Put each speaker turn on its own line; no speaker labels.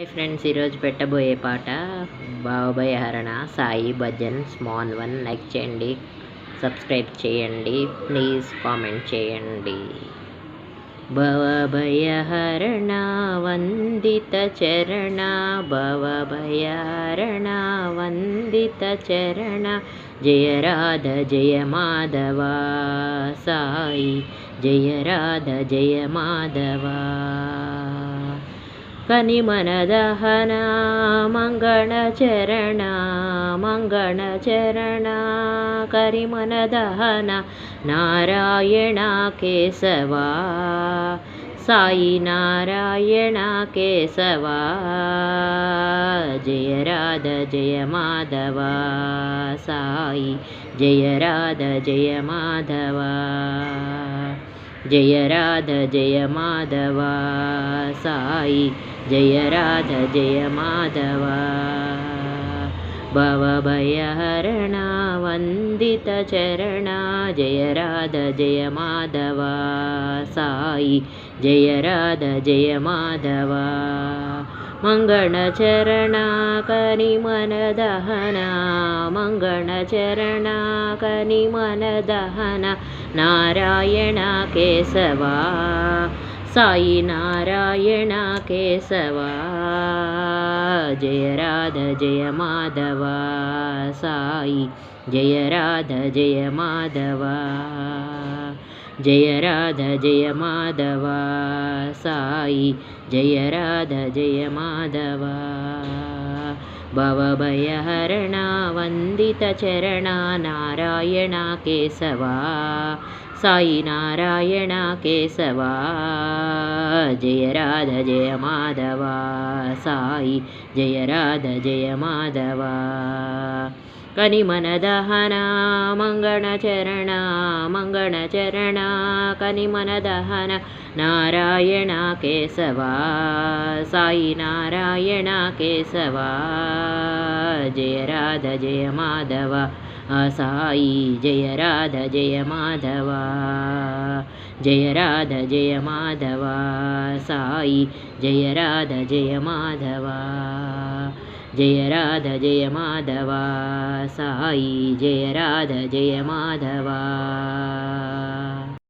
Hi friends, ఈరోజు పెట్టబోయే పాట బాబాయ్ హరణ Sai bhajan small one. Like చేయండి, సబ్స్క్రైబ్ చేయండి, ప్లీజ్ కామెంట్ చేయండి. భవభయ హరణ వందిత చరణ, భవభయ హరణ వందిత చరణ, జయ రాధ జయ మాధవ సాయి, జయ రాధ జయ మాధవ. కనిమన దహన మంగళ చరణ, మంగళ చరణ, కరిమన దహన నారాయణ కేశవా, సాయి నారాయణ కేశవా, జయ రాధ జయ మాధవ సాయి, జయ రాధ జయ మాధవ, జయ రాధ జయ మాధవ సాయి, జయ రాధ జయ మాధవ. భవభయ హరణ వందిత చరణ, జయ రాధ జయ మాధవ సాయి, జయ రాధ జయ మాధవ. మంగళ చరణ కనిమన దహన, మంగళ చరణ కనిమన దహన, నారాయణ కేశవా, సాయి నారాయణ కేశవా, జయ రాధ జయ మాధవ సాయి, జయ రాధ జయ మాధవ, జయ రాధ జయ మాధవ సాయి, జయ రాధ జయ మాధవ. భవభయ హరణ వందిత చరణ, నారాయణ కేశవా, సాయి నారాయణ కేశవా, జయ రాధ జయ మాధవ సాయి, జయ రాధ జయ మాధవ. కనిమన దహన మంగళ చరణ, మంగళ చరణ, కనిమన దహన నారాయణ కేశవా, సాయి నారాయణ కేశవా, జయ రాధ జయ మాధవ సాయి, జయ రాధ జయ మాధవ, జయ రాధ జయ మాధవ సాయి, జయ రాధ జయ మాధవ, జయ రాధ జయ మాధవ సాయి, జయ రాధ జయ మాధవ.